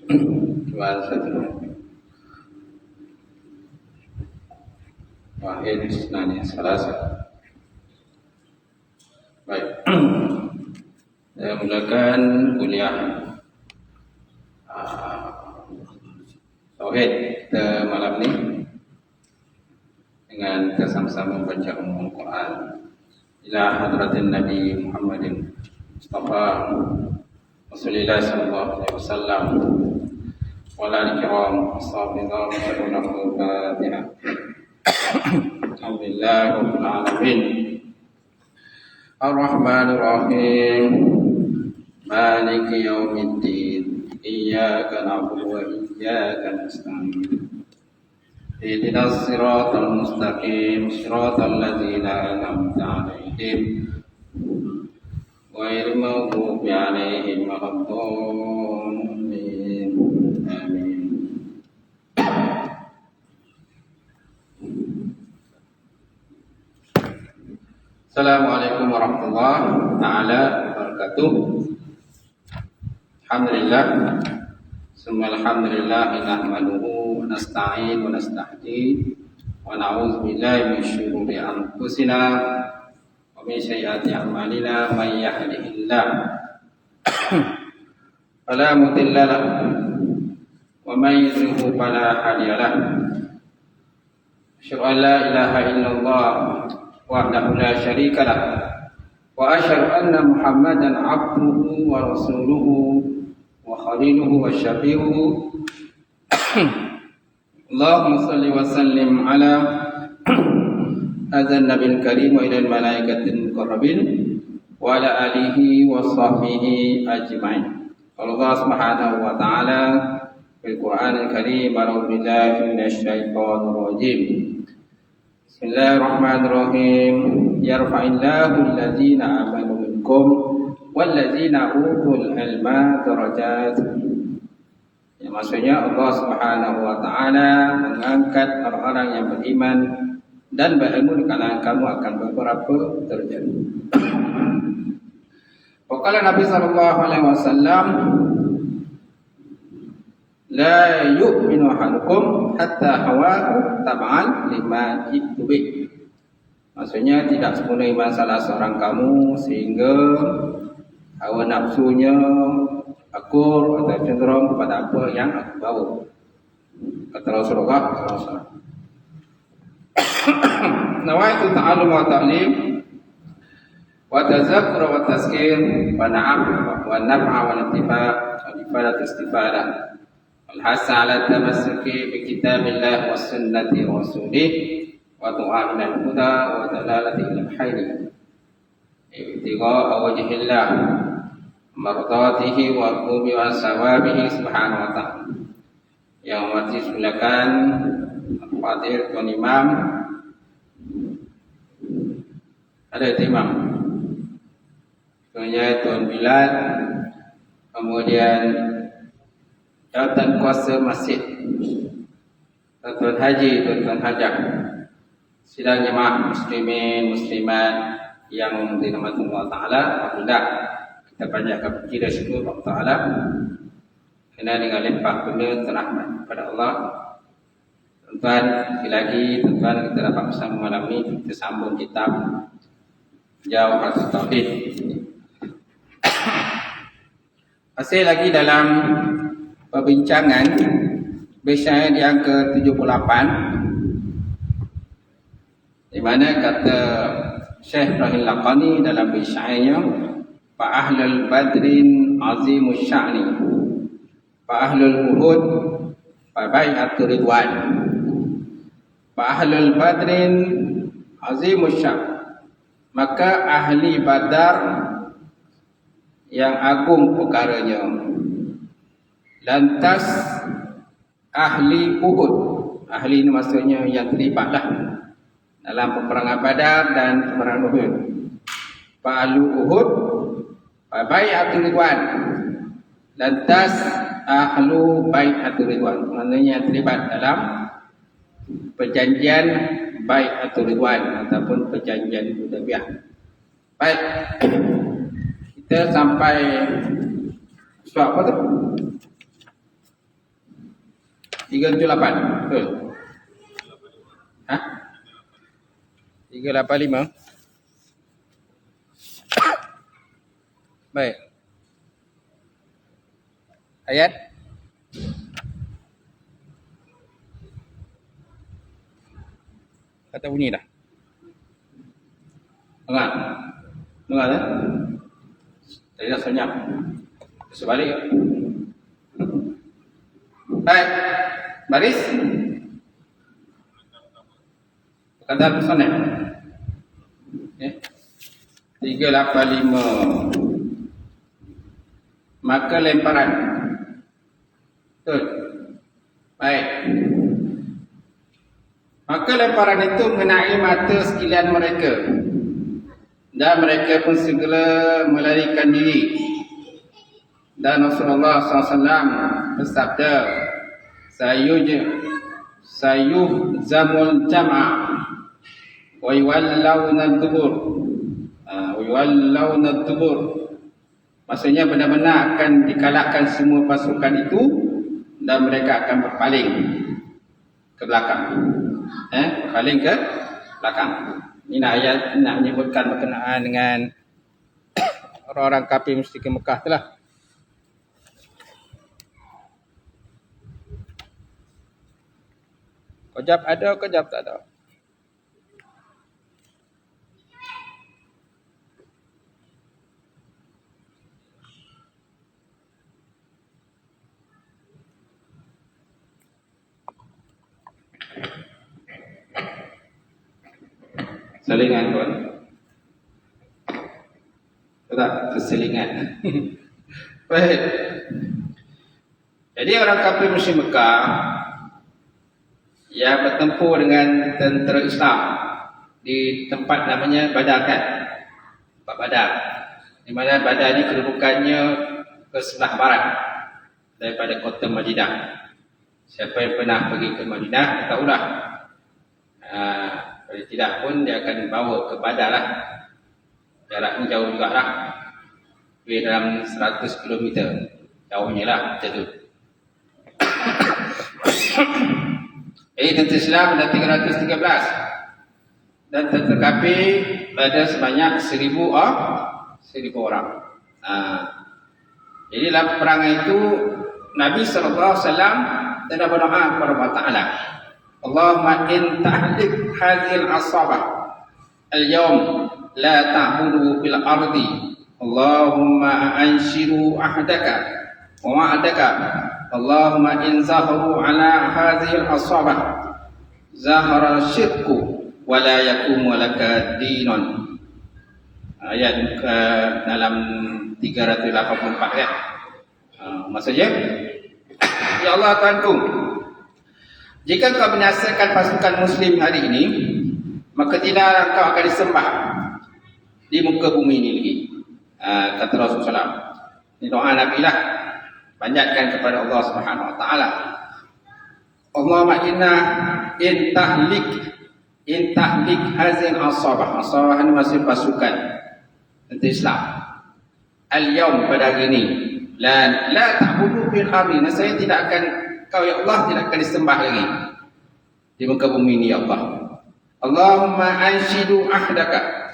Tuan satu Wahid Isnani Salasa. Baik. Saya mulakan kuliah Tauhid kita malam ni dengan kita sama-sama membaca Al-Quran ila hadratin Nabi Muhammadin Mustafa Rasulullah sallallahu alaihi wasallam wa ala al-kiram ashabihi wa Fatihah. Alhamdulillah rabbil alamin. Ar-Rahmanir Rahim. Maliki yaumiddin. Iyyaka na'budu wa iyyaka nasta'in. Ihdinas siratal mustaqim, siratal ladzina an'amta 'alaihim ghairil maghdubi 'alaihim waladdallin. Amin. Assalamualaikum warahmatullahi taala wabarakatuh. Alhamdulillah. Alhamdulillah nahmaduhu wa nasta'in wa nastahdi wa na'udzu billahi min syururi anfusina wa min sayyiati a'malina. May yahdihillahu fala mudilla lahu wa may yudlil fala hadiya lahu. Asyhadu an la ilaha illallah wahdahu la syarika lah wa asyhadu anna Muhammadan abduhu wa rasuluhu wa khaliluhu wa syafi'uhu. Allahumma salli wa sallim ala hadzal nabiyil karim wa ilal malaikatil muqarrabin wa ala alihi wa sahbihi ajma'in. Allah Subhanahu wa ta'ala fil Qur'anil Karim, a'udzu billahi minasy syaithanir rajim. Bismillahirrahmanirrahim. Yarfa'illahu alladzina amanu minkum walladzina utul ilma darajat. Ya, maksudnya Allah Subhanahu wa taala mengangkat orang-orang yang beriman dan berilmu di kalangan kamu akan beberapa derajat. Waqala Nabi sallallahu alaihi wasallam, la yu'minu ahadukum hatta hawahu tab'an lima jitu bih. Maksudnya tidak sempurna iman salah seorang kamu sehingga hawa nafsunya akur atau cenderung kepada apa yang aku bawa. Kata Rasulullah SAW. Nawaitu ta'allum wa ta'lim wa tazakkur wa tazkir wa na'am wa naf'a wa intifa' wa ifadat istifadah wal hasa ala tamassuki bi kitabillah was sunnati rasulih wa du'a ilal huda wa dalalati ilal khair ibtigha wajhillah mardatihi wa qubi wa sawabihi subhanahu wa ta'ala. Yang mati silakan Al-Fadhil Tuan Imam. Ada Imam Tuan Bilal, kemudian jawatan kuasa masjid Tuan Haji, Tuan Hajah, sidang jemaah muslimin muslimat yang dirahmati Allah Ta'ala. Alhamdulillah kita banyakkan berkira syukur Allah Ta'ala kerana dengan limpah benda terahmat kepada Allah. Tuan-tuan, lagi tuan-tuan kita dapat bersama malam ini kita sambung kitab Jawharatul Tauhid. Masih lagi dalam perbincangan biasanya yang ke-78, di mana kata Syekh Ibrahim Laqani dalam bisyainya, fa ahlul badrin azimus sya'ni fa ahlul uhud fa bai'atur ridwan. Fa ahlul badrin azimus sya', maka ahli badar yang agung perkaranya. Lantas ahli uhud, ahli ini maksudnya yang terlibatlah dalam peperangan Badar dan peperangan Uhud. Fa ahli uhud fa bai'atur ridwan, lantas ahlu bai'atur ridwan, maknanya terlibat dalam perjanjian bai'atur ridwan ataupun perjanjian Hudaybiyah. Baik, kita sampai surat apa tu? 378. Betul? Hah? 385. Baik. Ayat kata bunyi dah. Dengar. Dengar tak? Tadi dah senyap. Sebalik. Baik. Baris. Kadar pesonel. Okay. 385. Maka lemparan. Betul. Baik. Maka lemparan itu mengenai mata sekalian mereka. Dan mereka pun segera melarikan diri. Dan Rasulullah SAW bersabda, sayuhzamul jama' wa yuwallawna ad-dubur. Maksudnya benar-benar akan dikalahkan semua pasukan itu dan mereka akan berpaling ke belakang. Berpaling ke belakang. Ini ayat nak menyebutkan berkenaan dengan orang-orang kafir musyrik Mekah itulah. Kejap ada, kejap tak ada. Selingan pun. Tak, terselingan. Baik. Jadi orang kafir musyrik Mekah yang bertempur dengan tentera Islam di tempat namanya Badar kan? Tempat Badar. Di mana Badar ni kedudukannya ke sebelah barat daripada kota Madinah. Siapa yang pernah pergi ke Madinah tahulah. Kalau tidak pun dia akan bawa ke Badar lah. Jaraknya jauh juga lah. Lebih dalam 100 km. Jauhnya lah macam tu. Tentera Islam ada 313. Dan tentera kafir ada sebanyak 1,000 orang. Jadi dalam perangan itu Nabi SAW telah berdoa kepada Allah Ta'ala, Allahumma in tahlik hadhil asabah al-yawm la ta'budu fil ardi Allahumma anshiru ahdaka wa wa'adaka Allahumma in zahru ala hadhil asabah zahara syirku wa la yakumu laka dinun. Ayat dalam 384 kan. Maksudnya, ya Allah Tuhanku, jika kau binasakan pasukan muslim hari ini, maka tidak kau akan disembah di muka bumi ini lagi. Kata Rasulullah. Ini doa Nabi lah. Panjatkan kepada Allah Subhanahu Wa Taala. Allahumma inna in tahlik hazin asabah. Asabah ini masih pasukan tentera Islam. Al-yawm pada hari ini la ta'budu fil ardi. Saya tidak akan, kau ya Allah tidak akan disembah lagi di muka bumi ini ya Allah. Allahumma anshidu ahdaka.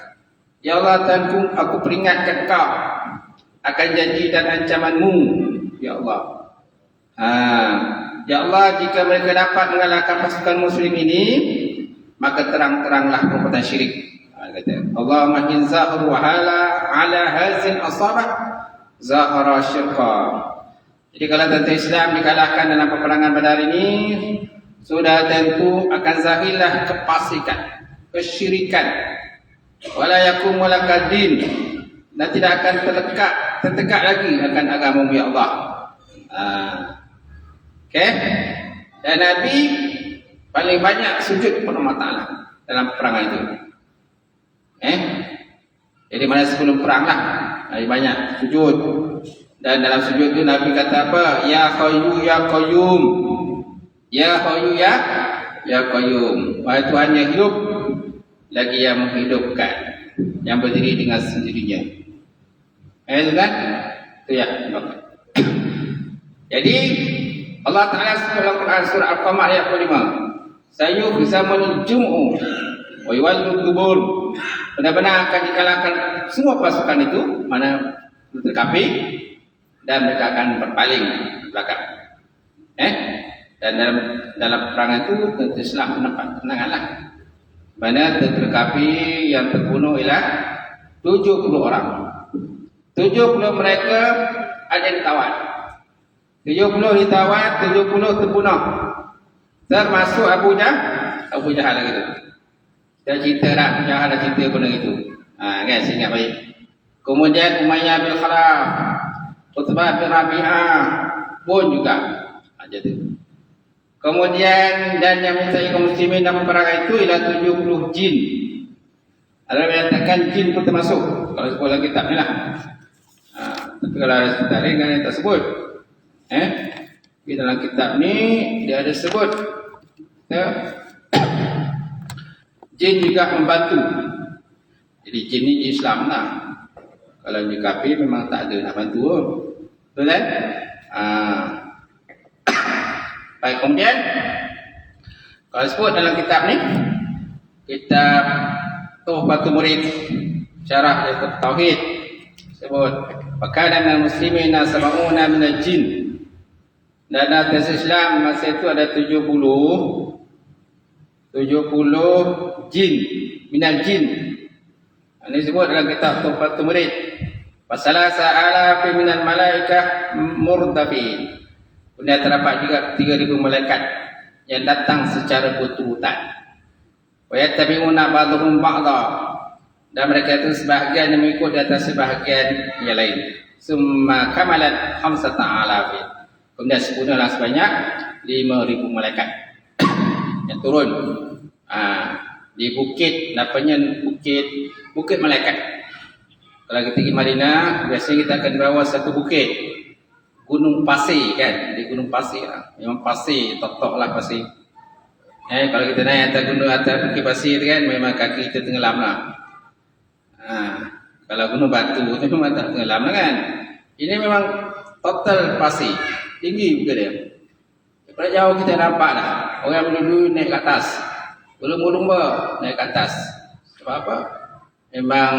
Ya Allah Tuhanku, aku peringatkan kau akan janji dan ancamanmu ya Allah. Ya Allah, jika mereka dapat mengalahkan pasukan muslim ini, maka terang-teranglah perbuatan syirik. Allahumma in zahru ala hazin asabah zahara syirqa. Jadi kalau tentera Islam dikalahkan dalam peperangan Badar ini, sudah tentu akan zahirlah kefasikan, kesyirikan. Wala yakum walaka din, dan tidak akan tertegak lagi akan agama ya Allah. Okay? Dan Nabi paling banyak sujud kepada Allah Ta'ala dalam peperangan itu. Jadi mana sebelum perang lah, Nabi banyak sujud. Dan dalam sujud itu Nabi kata apa? Ya Hayyu ya Qayyum. Ya Hayyu ya Qayyum. Wahai Tuhan yang hidup lagi yang menghidupkan, yang berdiri dengan sendirinya. Itu kan? Itu ya. Jadi Allah Ta'ala dalam Quran surah Al-Qamar ayat 5. Sayuhzamul jum'u wa yuwallud dubur. Benar-benar akan dikalahkan semua pasukan itu, mana terkapi, dan mereka akan berpaling ke belakang. Dan dalam peperangan itu tentu Islam mendapat kemenanganlah. Mana terkapi yang terbunuh ialah 70 orang. 70 mereka ada yang ditawan. 70 ditawan, 70 terbunuh. Termasuk Abu Jahal lagi tu. Kita cerita dah, Abu Jahal dah cerita benda itu. Kan, saya ingat baik. Kemudian Umayyah bin Khalaf, Utbah bin Rabi'ah pun juga aja tu. Kemudian dan yang menyertai kaum muslimin dalam perang itu ialah 70 jin. Ada yang menyatakan jin pun termasuk. Kalau sekolah kitab ni lah. Tapi kalau ada cerita lain kan yang tak sebut. Di dalam kitab ni dia ada sebut. Jin juga membantu. Jadi jin ni jin Islam lah. Kalau jin kafir memang tak ada nak bantu. Betul kan? Baik, kemudian kalau sebut dalam kitab ni, kitab Tuhfatul Murid, syarah kitab tauhid, sebut fakana minal muslimina sab'una minal jin. Dan atas Islam masa itu ada 70 jin, minal jin. Ini disebut dalam kitab Tuhfatul Murid. Fasalasa alafi minal malaikah murdafin. Kemudian terdapat juga 3,000 malaikat yang datang secara berturutan. Wa yattabi'una ba'dhum ba'dha. Dan mereka itu sebahagian yang mengikut di atas sebahagian yang lain. Summa kamalat 5,000. Kemudian sempurnalah sebanyak 5,000 malaikat yang turun di bukit, namanya bukit malaikat. Kalau kita pergi Madinah, biasanya kita akan bawa satu bukit. Gunung pasir kan, di gunung pasir lah. Memang pasir, tok-tok lah pasir. Kalau kita naik atas gunung, atas bukit pasir kan, memang kaki kita tenggelam lah. Kalau gunung batu itu memang tak tenggelam lah kan. Ini memang total pasir, tinggi juga dia. Daripada jauh kita nampak dah, orang dulu naik ke atas, berlumba-lumba naik ke atas. Sebab apa? Memang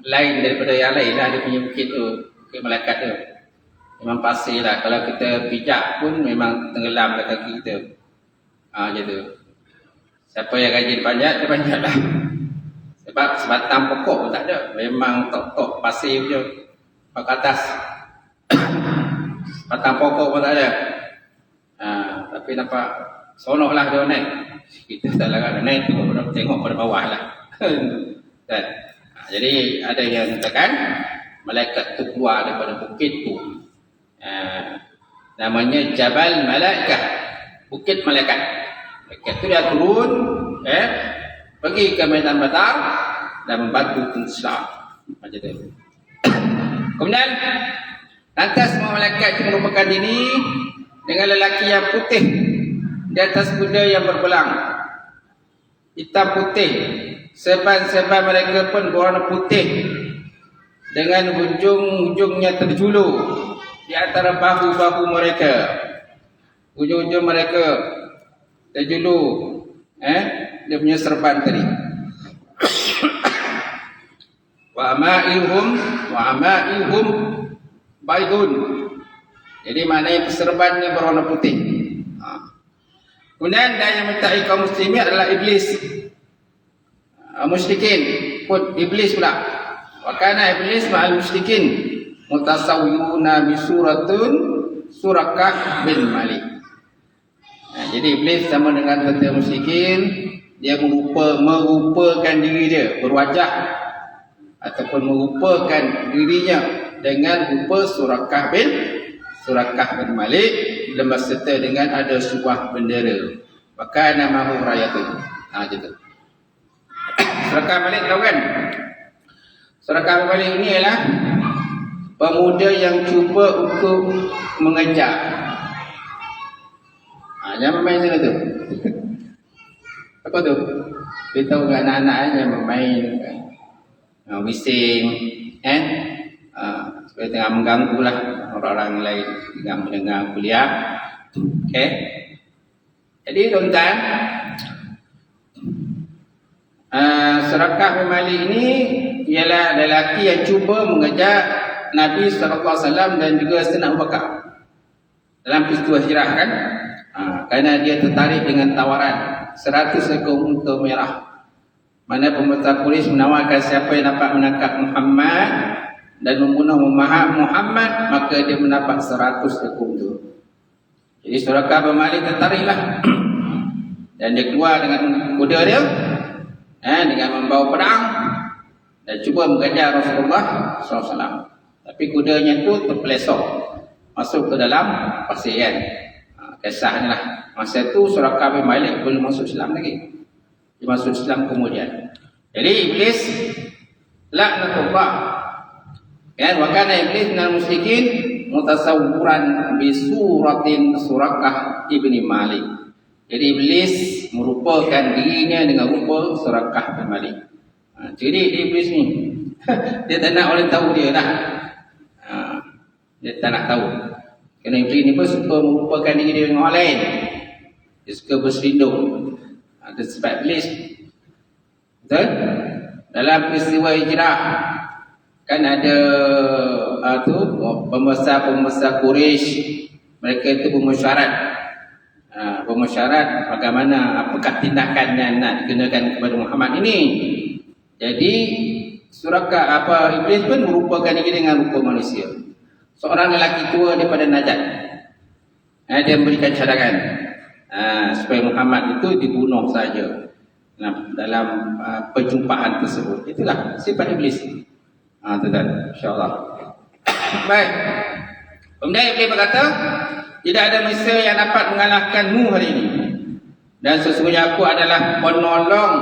lain daripada yang lain lah, dia punya bukit tu, bukit malaikat tu. Memang pasir lah. Kalau kita pijak pun memang tenggelam ke kaki kita. Macam tu. Siapa yang rajin panjat, dia panjat lah. Sebab sebatang pokok pun tak ada. Memang tok-tok pasir je. Ke atas. Sebatang pokok pun tak ada. Tapi nampak sonok lah dia naik. Kita tak larat naik, tengok pada bawah lah. Dan, jadi ada yang katakan malaikat tu keluar daripada bukit tu. Namanya Jabal Malaikah, bukit malaikat. Malaikat itu dia turun, pergi ke medan Badar dan membantu Islam. Macam tu. Kemudian lantas semua malaikat itu merupakan diri dengan lelaki yang putih di atas kuda yang berbelang, hitam putih. Seban-seban mereka pun berwarna putih dengan hujung-hujungnya terjulur di antara bahu-bahu mereka. Ujung-ujung mereka terjulur. Dia punya serban tadi. Wa ama'ihum baydun. Jadi maknanya serbannya berwarna putih. Kemudian dan yang menyertai kaum muslimin adalah iblis. Musyrikin pun iblis pula. Wa kana iblis ma'al musyrikin mutasawwiruna bi Surakah bin Malik. Jadi iblis sama dengan tentera musyrikin, dia merupakan diri dia, berwajah ataupun merupakan dirinya dengan rupa Surakah bin Malik dan berserta dengan ada sebuah bendera. Maka namahu rayatun. Gitu. Surakah Malik tahu kan? Surakah bin Malik ini ialah pemuda yang cuba untuk mengejar. Jangan main sana tu. Apa tu? Kita tahu dengan anak-anak yang bermain, bising, supaya tengah mengganggu lah orang-orang lain tengah mendengar kuliah. Okey. Jadi tuan-tuan, Surakah bin Malik ini ialah lelaki yang cuba mengejar Nabi SAW dan juga Sayyidina Abu Bakar dalam peristiwa hijrah kan. Kerana dia tertarik dengan tawaran 100 ekor unta merah. Mana pembesar Quraisy menawarkan siapa yang dapat menangkap Muhammad dan membunuh Muhammad, maka dia mendapat 100 ekor unta. Jadi Surakah bin Malik tertariklah. Dan dia keluar dengan kuda dia, dengan membawa pedang dan cuba mengejar Rasulullah SAW. Tapi kudanya itu terpelesok masuk ke dalam pasir kan. Kisahnya lah. Masa itu Surakah bin Malik belum masuk Islam lagi. Dia masuk Islam kemudian. Jadi iblis laknatullah. Kan wa kana iblis minal musyrikin mutasawwiran bi suratin Surakah ibni Malik. Jadi iblis merupakan dirinya dengan rupa Surakah bin Malik. Jadi iblis ni dia tak nak orang tahu dia dah. Dia tak nak tahu. Kerana iblis ni pun suka merupakan diri dia dengan orang lain. Dia suka berselindung. Itu sebab iblis. Betul? Dalam peristiwa hijrah kan ada pembesar Quraisy, mereka itu bermusyarat bagaimana, apakah tindakan yang nak dikenakan kepada Muhammad ini. Jadi Surakah iblis pun merupakan diri dengan rupa manusia. Seorang lelaki tua daripada Najd. Dia memberikan cadangan supaya Muhammad itu dibunuh saja dalam perjumpaan tersebut. Itulah sifat iblis. Tuan-tuan, insya-Allah. Baik. Kemudian iblis berkata, tidak ada manusia yang dapat mengalahkanmu hari ini. Dan sesungguhnya aku adalah penolong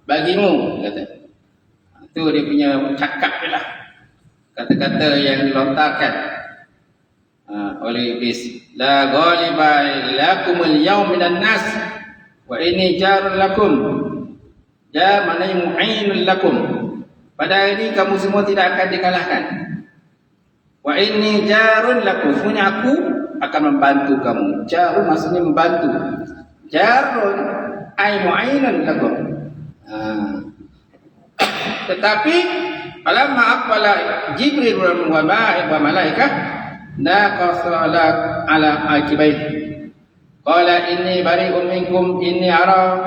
bagimu, kata. Itu dia punya cakap dia lah. Kata-kata yang dilontarkan oleh iblis. La ghaliba lakumul yawm minan nas wa inni jarun lakum. Ja maknanya mu'inun lakum. Pada hari ini kamu semua tidak akan dikalahkan. Wa inni jarun lakum. Sebenarnya aku akan membantu kamu. Jarun maksudnya membantu. Jarun ay mu'inun lakum. Tetapi falamma aqbala Jibril wa malaikah naqasala ala aqibai qala inni bari'un minkum inni ara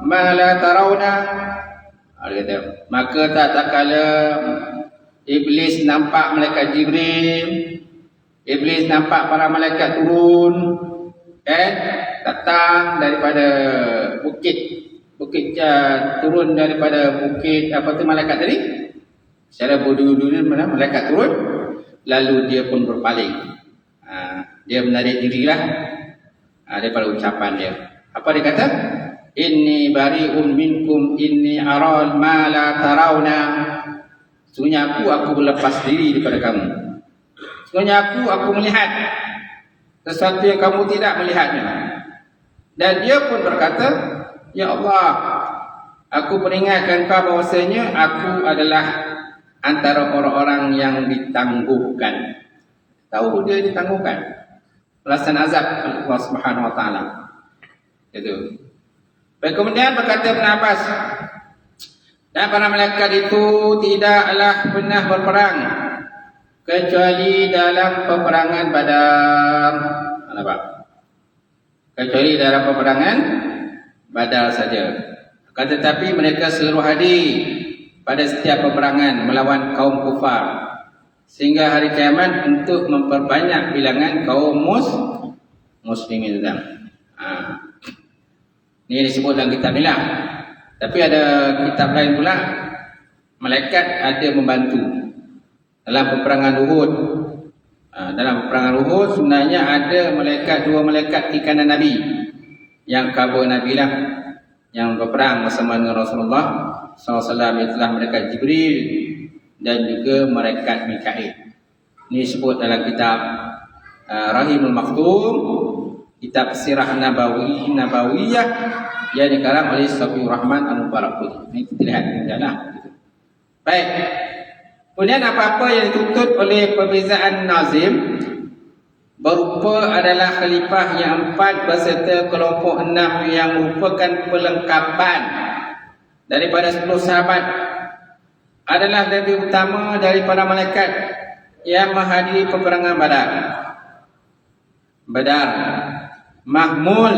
ma la tarawna. Maka tak kala iblis nampak malaikat Jibril, iblis nampak para malaikat turun datang daripada bukit turun daripada bukit malaikat tadi. Secara berdua-dua mana malaikat turun, lalu dia pun berpaling. Dia menarik dirilah daripada ucapan dia. Apa dia kata? Inni bari'un minkum inni aral ma la tarawna. Sesungguhnya aku berlepas diri daripada kamu. Sesungguhnya aku melihat sesuatu yang kamu tidak melihatnya. Dan dia pun berkata, ya Allah, aku peringatkan kau bahawasanya aku adalah antara orang-orang yang ditangguhkan. Tahu dia ditangguhkan balasan azab Allah Subhanahu Wa Taala. Itu. Baik, kemudian berkata Ibn Abbas, dan para malaikat itu tidaklah pernah berperang kecuali dalam peperangan Badar. Kenapa? Kecuali dalam peperangan Badar saja. Tetapi mereka selalu hadir pada setiap peperangan melawan kaum kufar, sehingga hari kiamat untuk memperbanyak bilangan kaum muslimin. Ini disebut dalam kitab ni lah. Tapi ada kitab lain pula, malaikat ada membantu dalam peperangan Uhud. Dalam peperangan Uhud sebenarnya ada dua malaikat di kanan Nabi yang cover Nabi lah, yang berperang bersama dengan Rasulullah SAW. Itulah malaikat Jibril dan juga malaikat Mikail. Ini disebut dalam kitab Rahimul Maktum, kitab Sirah Nabawiyah yang dikarang oleh Safiur Rahman Al-Mubarakpuri. Ini kita lihat lah. Baik. Kemudian apa-apa yang dituntut oleh perbezaan nazim, berupa adalah khalifah yang 4 beserta kelompok 6 yang merupakan pelengkapan daripada 10 sahabat adalah lebih utama daripada malaikat yang menghadiri peperangan Badar. Mahmul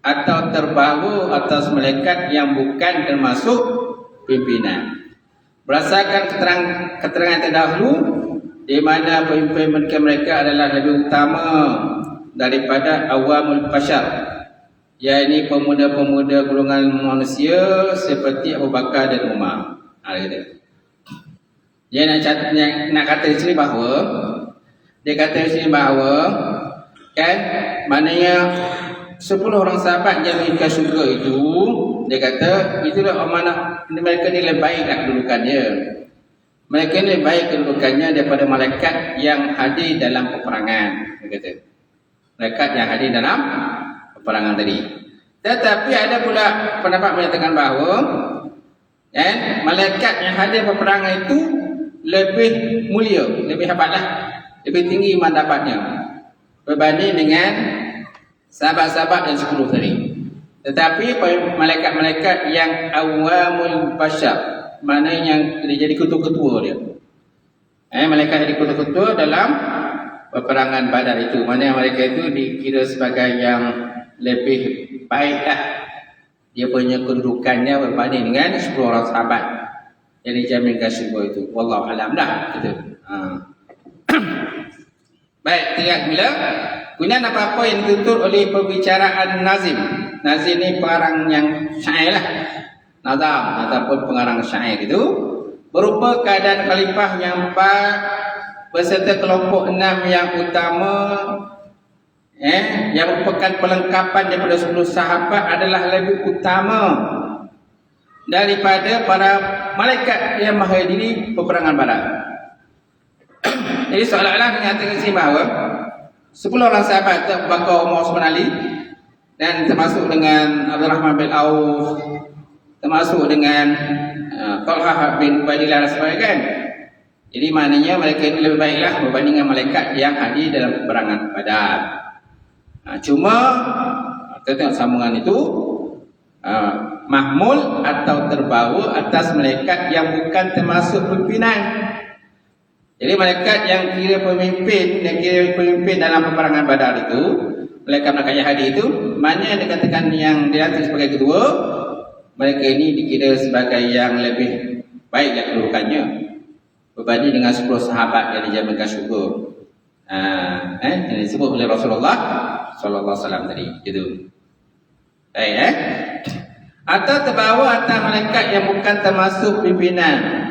atau terbawa atas malaikat yang bukan termasuk pimpinan. Berdasarkan keterangan terdahulu, di mana pemimpin mereka adalah lebih utama daripada awamul bashar, yakni pemuda-pemuda golongan manusia seperti Abu Bakar dan Umar. Dia nak kata di sini bahawa kan, maknanya 10 orang sahabat yang meninggal syurga itu, dia kata itulah amanah mereka ni lebih baiklah kedudukannya. Mereka ni lebih baik kedudukannya daripada malaikat yang hadir dalam peperangan. Dia kata malaikat yang hadir dalam peperangan tadi. Tetapi ada pula pendapat menyatakan bahawa malaikat yang hadir peperangan itu lebih mulia, lebih hebatlah, lebih tinggi mandabatnya berbanding dengan sahabat-sahabat yang 10 tadi. Tetapi malaikat-malaikat yang awamul bashar, mana yang jadi ketua-ketua dia, malaikat jadi ketua-ketua dalam peperangan Badar itu, mana mereka itu dikira sebagai yang lebih baiklah dia punya kedudukannya berbanding dengan 10 orang sahabat yang dijaminkan syurga itu. Wallahu alam dah gitu. Baik, tinggal bila kemudian apa-apa yang ditutur oleh perbicaraan nazim. Nazim ni pengarang yang syair lah, nazam ataupun pengarang syair itu, berupa keadaan khalifah yang 4 beserta kelompok 6 yang utama, yang merupakan pelengkapan daripada 10 sahabat adalah lebih utama daripada para malaikat yang menghadiri peperangan Badar. Jadi seolah-olah menyatakan sini bahawa 10 orang sahabat, Abu Bakar, Umar, Uthman, Ali, dan termasuk dengan Abdul Rahman bin Auf, termasuk dengan Talhah bin Ubaidillah dan sebagainya kan. Jadi maknanya mereka ini lebih baiklah berbanding dengan malaikat yang hadir dalam peperangan Badar. Cuma kita tengok sambungan itu, mahmul atau terbawa atas malaikat yang bukan termasuk pimpinan. Jadi malaikat yang kira pemimpin dalam peperangan Badar itu, malaikat yang hadir itu, mana yang dikatakan yang dilantik sebagai ketua, mereka ini dikira sebagai yang lebih baiklah kedudukannya berbanding dengan 10 sahabat yang dijaminkan syurga. Yang disebut oleh Rasulullah sallallahu alaihi wasallam tadi, gitu. Baik, atau terbawa atas malaikat yang bukan termasuk pimpinan.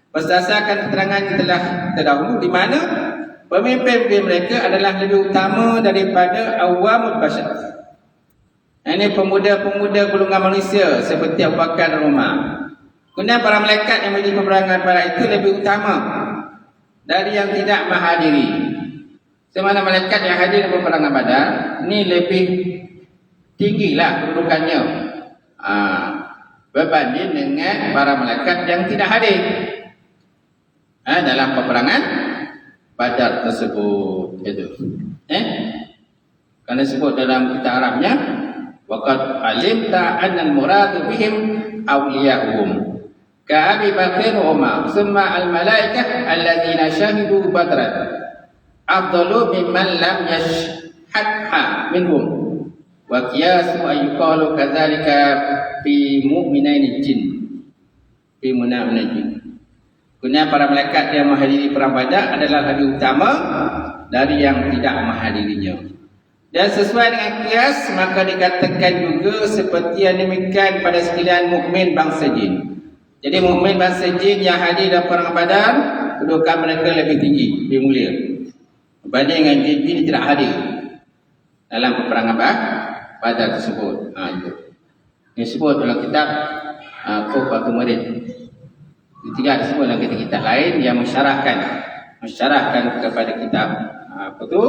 Berdasarkan keterangan yang telah terdahulu, di mana pemimpin mereka adalah lebih utama daripada awamul bashar. Ini pemuda-pemuda golongan manusia seperti Abu Bakar dan Umar. Kemudian para malaikat yang menjadi peperangan Badar itu lebih utama dari yang tidak menghadiri. Semana malaikat yang hadir dalam peperangan Badar ini lebih tinggilah kedudukannya berbanding dengan para malaikat yang tidak hadir dalam peperangan Badar tersebut, itu. Kerana sebut dalam kitab Arabnya, waqad alimta anna al-muradu bihim awliya'uhum ka Abi Bakr wa Umar thumma al-malaikah alladzina shahidu badran afdalu mimman lam yashhadha minhum wa qiyasu ayyuqalu kadzalika fi mu'minaini jin, fi mu'minaini jin. Kemudian para malaikat yang menghadiri perang Badar adalah lebih utama dari yang tidak menghadirinya. Dan sesuai dengan kias, maka dikatakan juga seperti yang demikian pada sekalian mukmin bangsa jin. Jadi mukmin bangsa jin yang hadir dalam perang Badar, kedudukan mereka lebih tinggi, lebih mulia berbanding dengan jin-jin yang tidak hadir dalam peperangan Badar tersebut. Itu disebut dalam kitab Tuhfatul Murid. Tidak disebut dalam kitab lain yang mensyarahkan kepada kitab apa tu?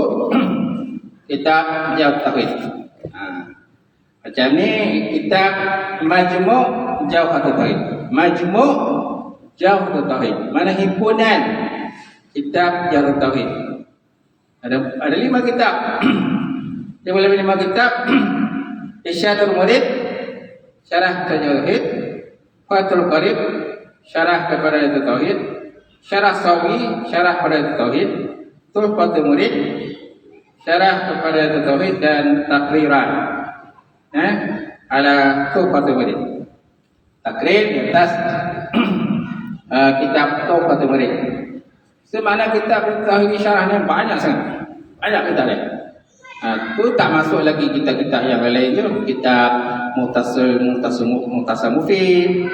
Kitab Jawab Tauhid. Macam ni kitab Majmu' Jawab Tauhid. Majmu' Jawab Tauhid. Mana himpunan kitab Jawab Tauhid. Ada 5 kitab. Dia boleh 5 kitab. Isyadul Murid, Syarah Tauhid, Fathul Qarib, Syarah kepada Tauhid, Syarah Sawi, Syarah kepada Tauhid, Tuhfatul Murid, Syarah kepada Tauhid, dan Takriran ala Tuhfatul Murid. Takrir di atas kitab Tuhfatul Murid. Semana kitab Tauhid syarahnya banyak sangat. Banyak kitab dia. Itu tak masuk lagi kitab-kitab yang lain je. Kitab Muhtasar Mufid,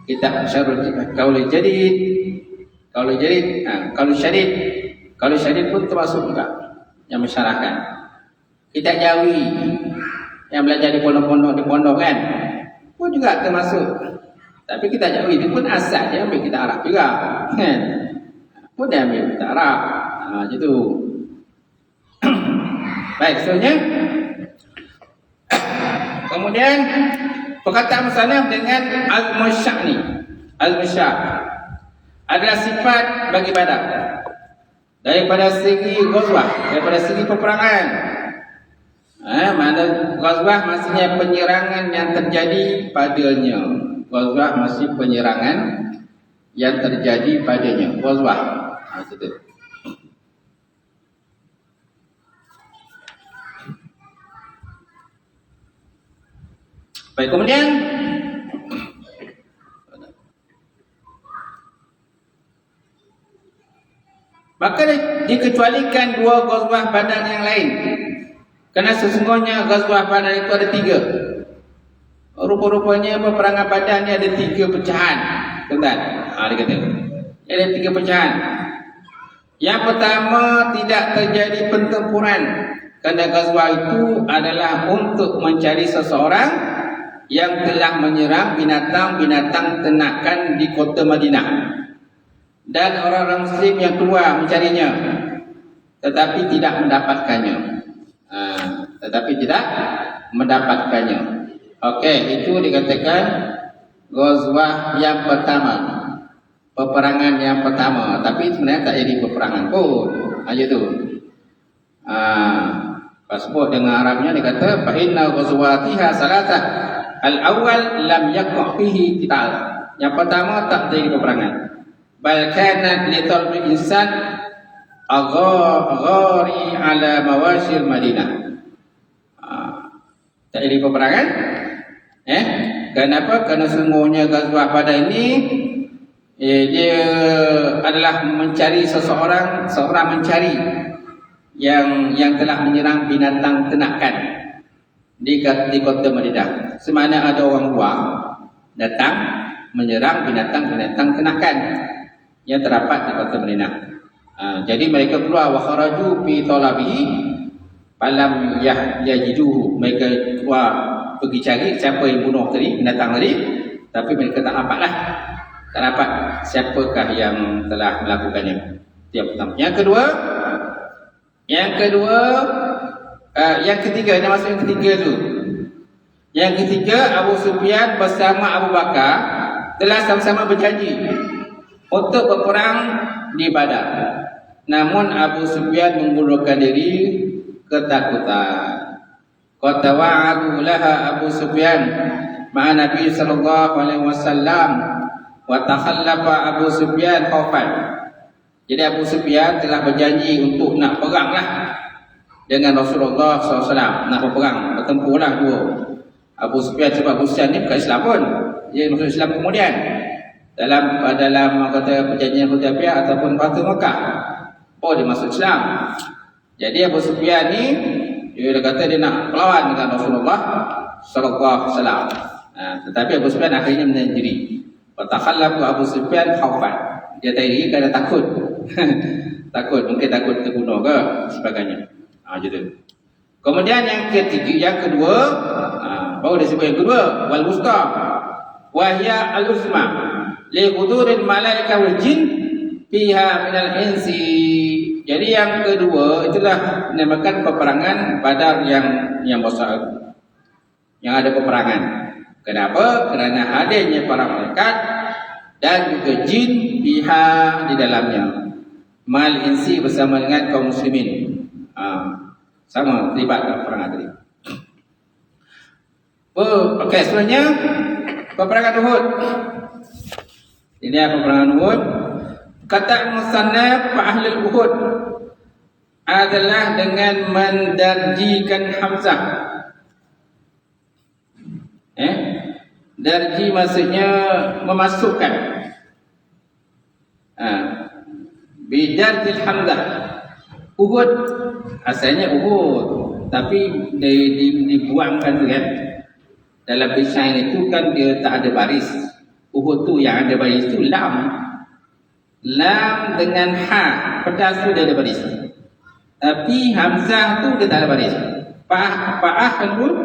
kitab Syarul Qaulul Jadid, Qaulul Syadid pun termasuk juga yang mensyarahkan. Kitab Jawi yang belajar di pondok kan, pun juga termasuk. Tapi kitab Jawi itu pun asal dia ambil kitab Arab juga kan. Pun dia ambil kitab Arab. Macam tu. Baik, seterusnya. Kemudian perkataan musannaf dengan al-musya' ni. Al-musya' adalah sifat bagi badan. Daripada segi ghazwah, daripada segi peperangan. Mana ghazwah maksudnya penyerangan yang terjadi padanya. Ghazwah maksud penyerangan yang terjadi padanya. Ghazwah. Maksud itu. Baik, kemudian maka dikecualikan 2 ghazwah Badar yang lain. Kerana sesungguhnya ghazwah Badar itu ada 3. Rupa-rupanya peperangan Badar ni ada 3 pecahan. Tuan-tuan, dia kata ada 3 pecahan. Yang pertama, tidak terjadi pertempuran. Kerana ghazwah itu adalah untuk mencari seseorang yang telah menyerang binatang-binatang ternakan di kota Madinah, dan orang-orang Muslim yang keluar mencarinya tetapi tidak mendapatkannya. Okey, itu dikatakan ghazwah yang pertama, peperangan yang pertama. Tapi sebenarnya tak jadi peperangan pun. Aja tu. Sebut dengan Arabnya dikata fa inna ghazwatiha salatah. Al-awwal lam yaqa' fihi qital. Yang pertama tak terjadi peperangan. Bal kana li talbi insan aghari ala mawashir Madinah. Tak jadi peperangan. Kenapa? Kerana sungguhnya ghazwah Badar ini dia adalah mencari seorang mencari yang telah menyerang binatang ternakan di kota Madinah. Semana ada orang luar datang menyerang binatang-binatang ternakan yang terdapat di kota Madinah. Jadi mereka keluar wa kharaju fi talabihi falam yajiduhu. Mereka keluar pergi cari siapa yang bunuh tadi, binatang tadi, tapi mereka tak dapatlah. Tak dapat siapakah yang telah melakukannya. Yang pertama. Yang ketiga, ini maksud yang ketiga tu. Yang ketiga, Abu Sufyan bersama Abu Bakar telah sama-sama berjanji untuk berperang di Badar. Namun Abu Sufyan mengundurkan diri ketakutan. Qad wa'adu laha Abu Sufyan ma'a Nabi sallallahu alaihi wasallam wa takhallafa Abu Sufyan khaufan. Jadi Abu Sufyan telah berjanji untuk nak peranglah dengan Rasulullah SAW, nak berperang, bertempurlah dua. Abu Sufyan, sebab Abu Sufyan ni bukan Islam pun, dia masuk Islam kemudian dalam kata perjanjian Hudaybiyah ataupun Fathu Makkah. Dia masuk Islam. Jadi Abu Sufyan ni dia kata dia nak melawan dengan Rasulullah SAW. Tetapi Abu Sufyan akhirnya menahan diri. Fatakhallafu Abu Sufyan khaufan. Dia tahan diri kerana takut. Mungkin takut terbunuh ke sebagainya. Gitu. Kemudian yang kedua, baru disebut yang kedua, wal wusta wa hiya al usma li huduril malaika wal jin fiha minal insi. Jadi yang kedua itulah dinamakan peperangan Badar yang besar, yang ada peperangan. Kenapa? Kerana hadirnya para malaikat dan juga jin fiha di dalamnya. mal insi bersama dengan kaum muslimin. Sama terlibat dalam peperangan tadi. Okey, sebenarnya peperangan Uhud. Ini apa peperangan Uhud? Kata musannaf ahli Uhud adalah dengan mendarjikan Hamzah. Darji maksudnya memasukkan. Bidarjil Hamzah. Uhud asalnya Uhud, tapi dibuangkan tu kan. Dalam desain itu kan dia tak ada baris. Uhud tu yang ada baris tu lam. Lam dengan ha, pedas tu dia ada baris. Tapi Hamzah tu dia tak ada baris. Fa'ahlul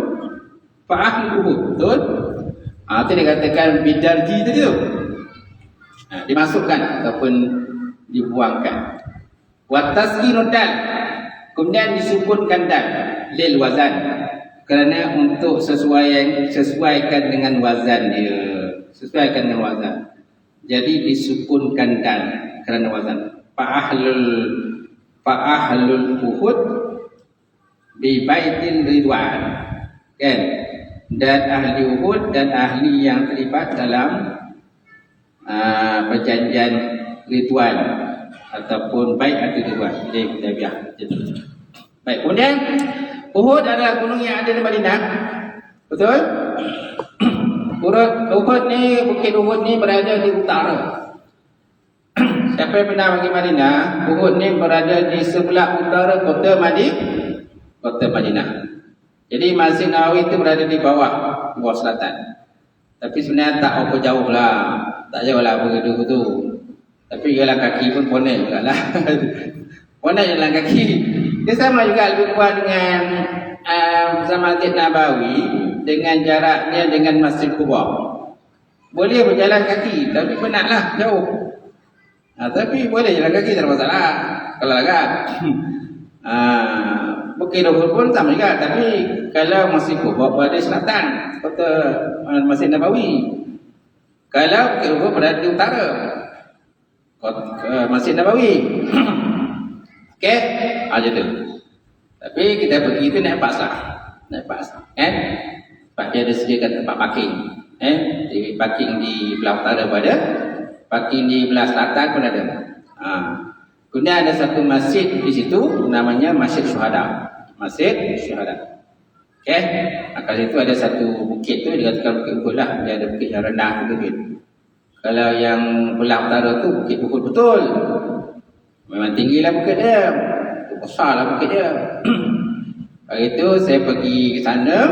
Uhud, betul? Itu dia katakan bidarji tu. Dimasukkan ataupun dibuangkan. Wa tasghirud dal, kemudian disukunkan dal lil wazan, kerana untuk sesuaikan dengan wazan dia, sesuaikan dengan wazan. Jadi disukunkan dal kerana wazan. Fa'ahlul Uhud bi baitil ridwan, kan? Dan ahli Uhud dan ahli yang terlibat dalam perjanjian Ridwan ataupun bait Ridwan di Hudaybiyah. Baik, kemudian Uhud adalah gunung yang ada di Madinah. Betul? Uhud ni, Bukit Uhud ni berada di utara. Siapa yang pernah pergi Madinah, Uhud ni berada di sebelah utara kota Madinah. Jadi Masjid Nawawi itu berada di bawah selatan. Tapi sebenarnya tak apa jauh lah. Tak jauh lah begitu tu. Tapi jalan kaki pun ponel juga lah. Ponel jalan kaki. Dia sama juga lebih kurang dengan Masjid Nabawi, dengan jaraknya dengan Masjid Quba. Boleh berjalan kaki, tapi penatlah jauh. Tapi boleh jalan kaki, tak ada masalah. Kalau agak Bukit Uhud pun sama juga. Tapi kalau Masjid Quba berada di selatan kota Masjid Nabawi. Kalau Bukit Uhud berada di utara Masjid Nabawi. Okey, aja tu. Tapi kita pergi tu naik bas lah. Naik bas. Sebab dia ada sediakan tempat parking. Di parking di belah utara pun ada. Parking di belah selatan pun ada. Kemudian ada satu masjid di situ, namanya Masjid Syuhada. Masjid Syuhada. Okey. Kat situ ada satu bukit tu, dia katakan Bukit Uhud lah. Dia ada bukit yang rendah tu bukit. Kalau yang belah utara tu Bukit Uhud betul. Memang tinggilah bukit dia. Besarlah bukit dia. Hari tu saya pergi ke sana.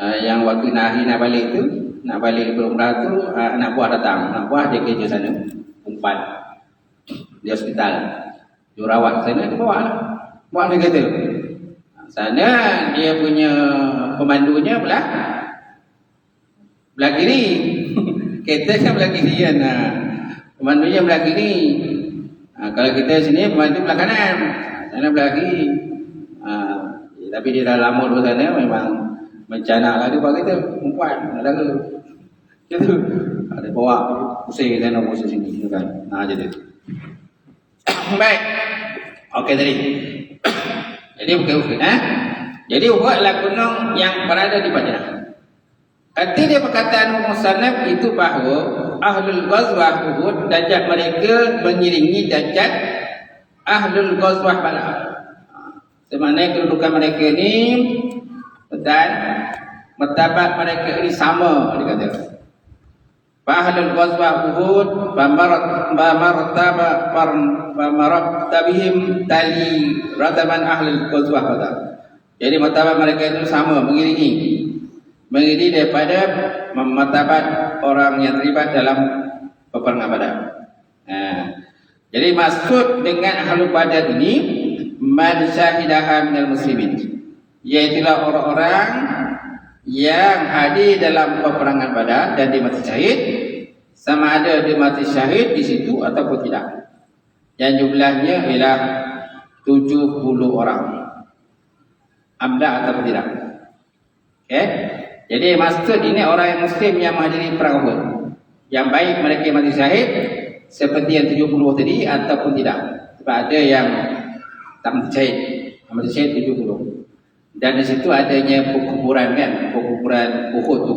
Yang waktu nak balik tu, nak balik berumrah tu, anak buah datang. Anak buah dia kerja sana, umpan di hospital. Jurawat sana, dia bawa lah. Bawa dia kata. Sana dia punya pemandunya belah kiri. Kereta kan belah kiri kan. Pemandunya belah kiri. Kalau kita sini pemandu belah kanan. Sana belah kiri. Tapi dia dah lama dulu sana, memang mencanak lah dia buat kita. Perempuan, ada ke? Gitu. Ada bawa pusing sana, pusing sini. Kan? Aja dia. Baik. Okey tadi. Jadi Uhud. Jadi Uhud adalah gunung yang berada di Madinah. Arti dia perkataan musannaf itu bahawa ahlul ghazwah Uhud, darjat mereka mengiringi darjat ahlul ghazwah Badar. Sebenarnya kedudukan mereka ni dan martabat mereka ini sama, dia kata. Ahlul ghazwah Uhud bamartabihim tali rataban ahlul ghazwah Badar. Jadi martabat mereka itu sama, mengiringi daripada martabat orang yang terlibat dalam peperangan Badar. Jadi maksud dengan ahlul Badar ini man syahidaha minal muslimin, iaitulah orang-orang yang hadir dalam peperangan Badar dan dia mati syahid, sama ada dia mati syahid di situ ataupun tidak. Yang jumlahnya ialah 70 orang. Amda ataupun tidak. Okey. Jadi maksud ini orang yang muslim yang menghadiri perang Uhud. Yang baik mereka mati syahid, seperti yang 70 tadi ataupun tidak. Sebab ada yang tak mati syahid 70. Dan di situ adanya perkuburan kan, perkuburan Uhud tu.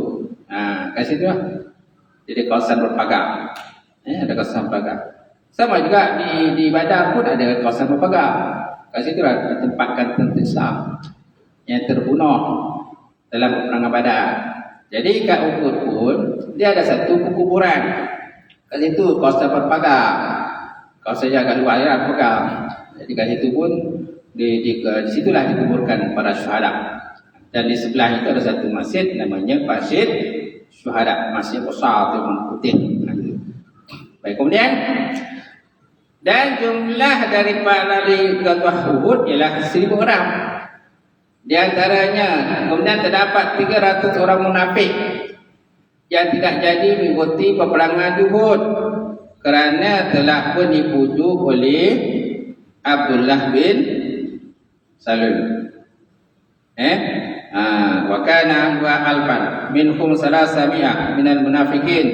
Kat situ lah. Jadi kawasan berpagar. Ada kawasan berpagar. Sama juga di Badar pun ada kawasan berpagar. Kat situ lah ditempatkan tentera Islam yang terbunuh dalam peperangan Badar. Jadi kat Uhud pun dia ada satu perkuburan. Kat situ kawasan berpagar. Kawasan yang agak luar ya, berpagar. Jadi kat situ pun di situlah dikuburkan para syuhada. Dan di sebelah itu ada satu masjid namanya Masjid Syuhada, masjid besar tu putih. Baik, kemudian dan jumlah daripada Ghazwah Uhud ialah 1000 orang. Di antaranya kemudian terdapat 300 orang munafik yang tidak jadi mengikuti peperangan Uhud kerana telah pun dibujuk oleh Abdullah bin Salul. Wa kana wa alfan minhum 300 minal munafiqin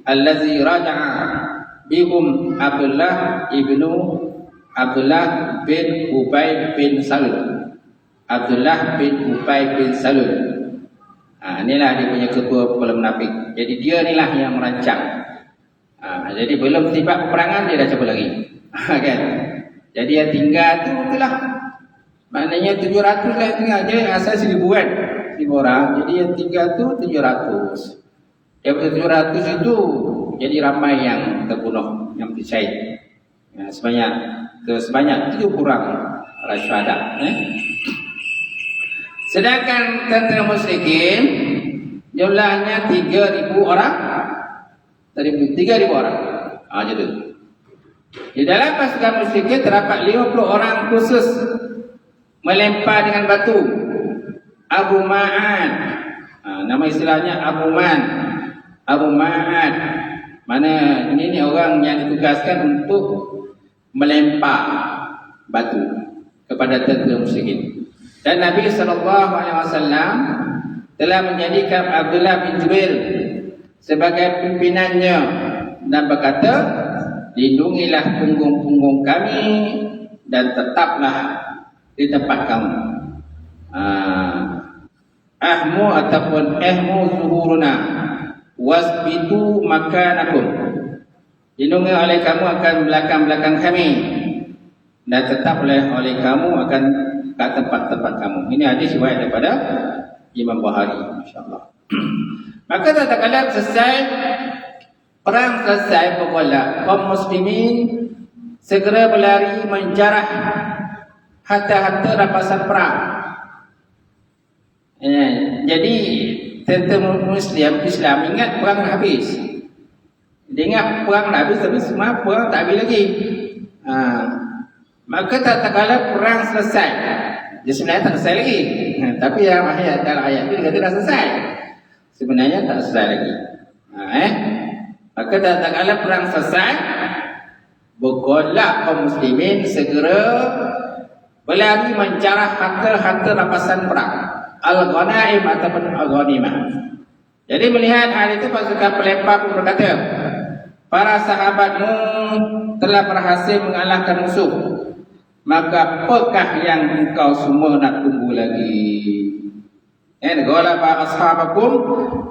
allazi raja'a bihum Abdullah bin Ubay bin Salul. Abdullah bin Ubay bin Salul. Inilah dia punya ketua kepala munafik. Jadi dia inilah yang merancang. Jadi belum tiba peperangan dia dah cuba lagi. Kan? Jadi yang tinggal tu itulah. Maknanya 700 lah tinggal je, asal 1000 kan. 1000 orang. Jadi yang tinggal tu 700. Daripada 700 itu jadi ramai yang terbunuh, yang mati syahid. Sebanyak 70 orang syuhada. Sedangkan tentera musyrikin jumlahnya 3000 orang. 3000 orang. Jadi di dalam pasukan musyrikin terdapat 50 orang khusus melempar dengan batu. Abu Ma'an. Nama istilahnya Abu Ma'an. Mana ini orang yang ditugaskan untuk melempar batu kepada tentera musyrikin. Dan Nabi SAW telah menjadikan Abdullah bin Jubair sebagai pimpinannya dan berkata, lindungilah punggung-punggung kami dan tetaplah di tempat kamu. Ahmu ataupun zuhuruna wasbitu makanakum. Lindungi oleh kamu akan belakang-belakang kami dan tetaplah oleh kamu akan ke tempat-tempat kamu. Ini hadis riwayat daripada Imam Bukhari, insya-Allah. Maka tatkala perang selesai pula, kaum muslimin segera berlari menjarah harta-harta rampasan perang. Jadi tentera Islam ingat perang habis. Dia ingat perang dah habis, tapi semua perang tak habis lagi. Maka tatkala perang selesai, dia sebenarnya tak selesai lagi. Tapi dalam ayat itu dia kata dah selesai. Sebenarnya tak selesai lagi. Maka tatkala perang selesai, bergolak kaum muslimin segera berlari menjarah harta-harta rampasan perang. Al-Ghanaim ataupun Al-Ghanimah. Jadi melihat hal itu pasukan pelempar pun berkata, para sahabatmu telah berhasil mengalahkan musuh. Maka apakah yang engkau semua nak tunggu lagi? Ghalaba ashabakum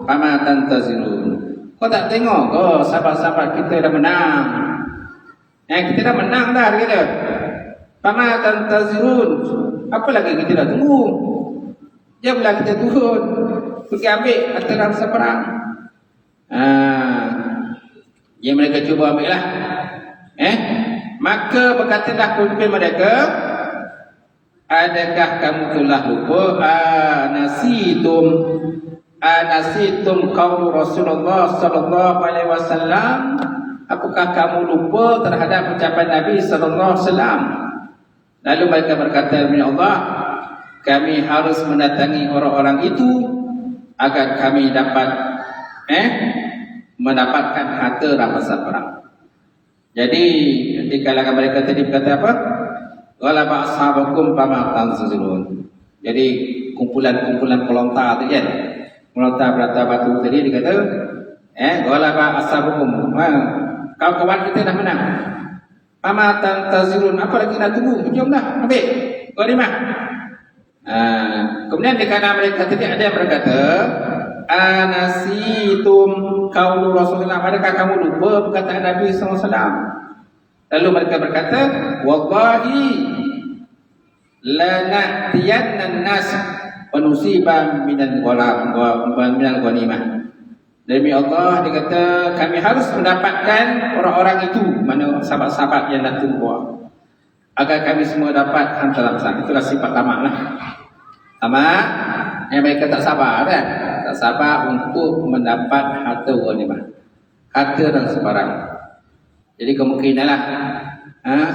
fama tantazirun. Kau tak tengok sahabat-sahabat kita dah menang. Kita dah menang dah kita. Fama tantazirun. Apa lagi kita dah tunggu? Jomlah kita turun pergi ambil harta rampasan perang. Yang mereka cuba ambil lah. Maka berkatalah pemimpin mereka, adakah kamu telah lupa anasitum qaul Rasulullah sallallahu alaihi wasallam? Apakah kamu lupa terhadap ucapan Nabi sallallahu alaihi wasallam? Lalu mereka berkata, demi Allah, kami harus mendatangi orang-orang itu agar kami dapat mendapatkan harta rampasan perang. Jadi di kalangan mereka tadi berkata apa? Ghalaba ashabakum fama tanzilun. Jadi kumpulan-kumpulan pelontar tu kan. Pelontar berata batu tadi dikata ghalaba ashabakum. kawan-kawan kita dah menang. Ama tantazirun, apa lagi nak tunggu? Jomlah, ambil ghanimah. Kemudian di kanan mereka tadi ada yang berkata, anasitum qaulu Rasulullah, adakah kamu lupa perkataan Nabi SAW? Lalu mereka berkata, wallahi lanatiyanna an-nas wa nusiba minal ghanimah. Demi Allah, dia kata kami harus mendapatkan orang-orang itu, mana sahabat-sahabat yang datang buat, agar kami semua dapat hantaran besar. Itulah sifat tamak lah. Tamak yang mereka tak sabar kan? Tak sabar untuk mendapat harta ghanimah, harta dan sebarang. Jadi kemungkinan lah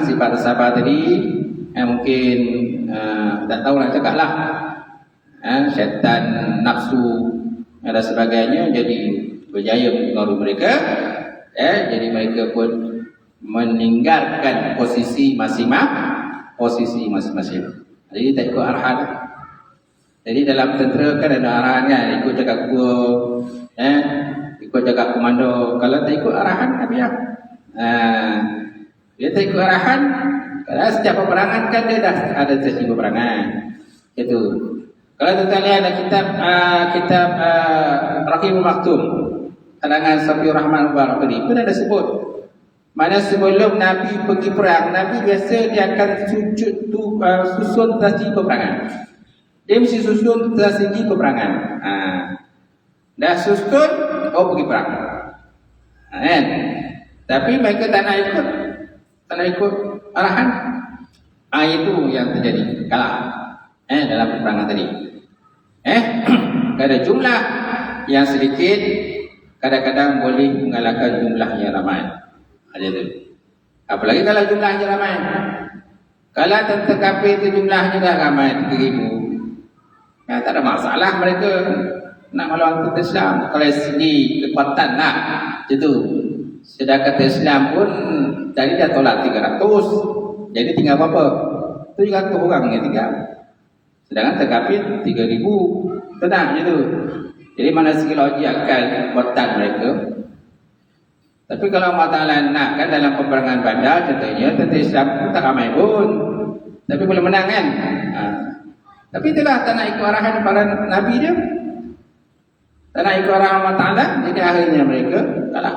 sifat sahabat tadi mungkin tak tahu nak cakap lah, syaitan, nafsu dan sebagainya jadi berjaya mengaruhi mereka. Jadi mereka pun meninggalkan posisi masing-masing. Jadi tak ikut arahan. Jadi dalam tentera kan ada arahan kan, ikut cakap ketua, ikut cakap komando. Kalau tak ikut arahan, habis dia tak ikut arahan. Kalau setiap peperangan kan dia dah ada sesi peperangan. Itu. Kalau kita lihat ada kitab Rahimul Maktum, karangan Safiur Rahman Mubarak tadi, pun ada sebut. Mana sebelum Nabi pergi perang, Nabi biasa dia akan susun strategi peperangan. Dia mesti susun strategi peperangan. Dah susun, pergi perang. Kan? Tapi mereka tak nak ikut arahan. Itu yang terjadi, kalah dalam peperangan tadi. Kadang jumlah yang sedikit kadang-kadang boleh mengalahkan jumlah yang ramai. Ada tu. Apalagi kalau jumlahnya ramai. Kalau tentera kafir itu jumlahnya dah ramai 3,000, tak ada masalah mereka nak melawan tentera Islam. Kalau segi kekuatan lah, itu. Sedangkan Islam pun tadi dah tolak 300, jadi tinggal berapa? 300 orang yang tinggal. Sedangkan terkafir 3,000, tenang je tu. Jadi mana segi logik akal kekuatan mereka. Tapi kalau Allah Ta'ala nak kan dalam peperangan Badar contohnya, tentera Islam pun tak ramai pun, tapi boleh menang kan. Tapi itulah tak nak ikut arahan para Nabi dia, tak nak ikut arahan Allah Ta'ala, jadi akhirnya mereka kalah.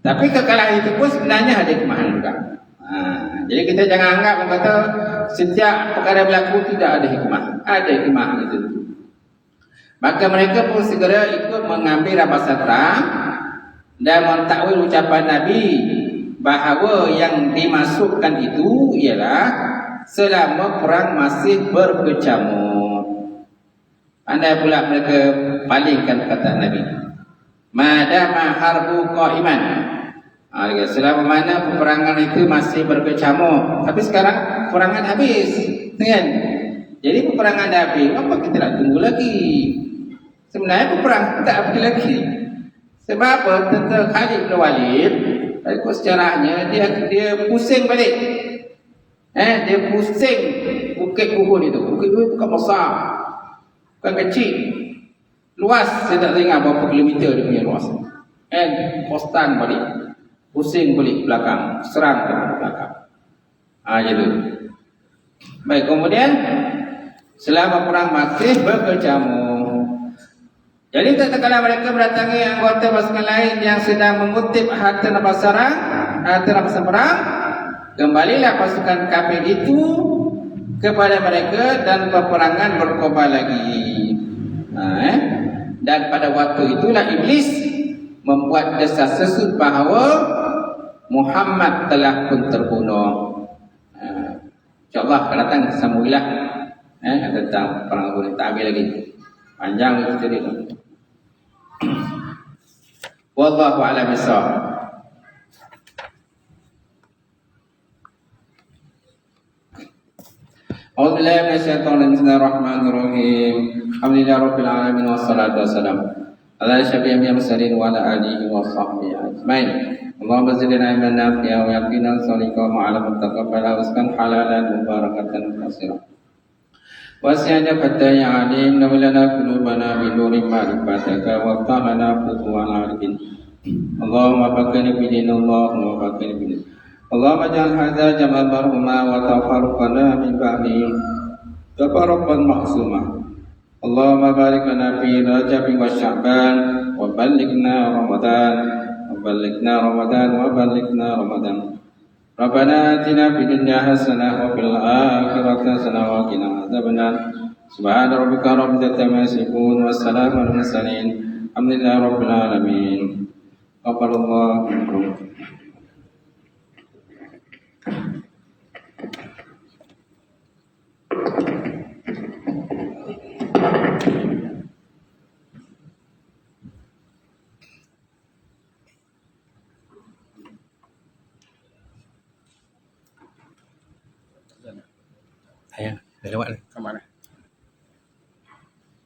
Tapi kekalahan itu pun sebenarnya ada hikmah juga. Jadi kita jangan anggap kata setiap perkara berlaku tidak ada hikmah. Ada hikmah itu. Maka mereka pun segera ikut mengambil rampasan perang dan mentakwil ucapan Nabi bahawa yang dimasukkan itu ialah selama perang masih berkecamuk. Pandai pula mereka palingkan perkataan Nabi. Madama harbu qa'iman. Selama mana peperangan itu masih berkecamuk. Tapi sekarang peperangan habis, kan? Jadi peperangan dah habis, apa kita nak tunggu lagi? Sebenarnya peperangan tak habis lagi. Sebab apa? Tentera Khalid bin Walid, ikut sejarahnya dia pusing balik. Dia pusing Bukit Uhud itu. Bukit Uhud bukan besar, bukan kecil. Luas, saya tak ingat berapa kilometer dia punya luas. Postan balik, pusing balik belakang, serang ke belakang. Jadi baik, kemudian selama perang masih berkecamuk. Jadi tak kala mereka mendatangi anggota pasukan lain yang sedang mengutip harta rampasan perang, kembalilah pasukan kafir itu kepada mereka dan peperangan berkobar lagi. Dan pada waktu itulah iblis membuat desas-desus bahawa Muhammad telah pun terbunuh. InsyaAllah akan datang sambungilah tentang perang Uhud. Tak habis lagi, panjang itu tadi. Wallahu a'lam bishawab. A'udzu billahi minasyaitonir rajim. Bismillahirrahmanirrahim. Alhamdulillahirabbil alamin wassalatu wassalamu ala asyrafil mursalin wa ala alihi wa sahbihi ajmain. Allahumma zidna ilman nafi'an wa yaqinan sadiqan wa 'ilman taqabbala wa rizqan halalan mubarakatan katsiran. Wasi'na fataya 'alim lana qulubana bi nurin ma'rifataka wa ta'ala futuhan 'arifin اللهم فقهنا في دين اللهم فقهنا في دين اللهم اجعل هذا جمع مرحوما وتفرقنا من بعده تفرقا معصوما اللهم بارك لنا في رجب وشعبان وبلغنا رمضان ربنا آتنا في الدنيا حسنة وفي الآخرة حسنة وقنا عذاب النار سبحان ربك رب العزة عما يصفون والسلام على المرسلين الحمد لله رب العالمين تقبل الله منكم. Dah lewat dah. Kat mana?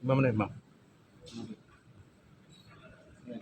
Imam mana Imam?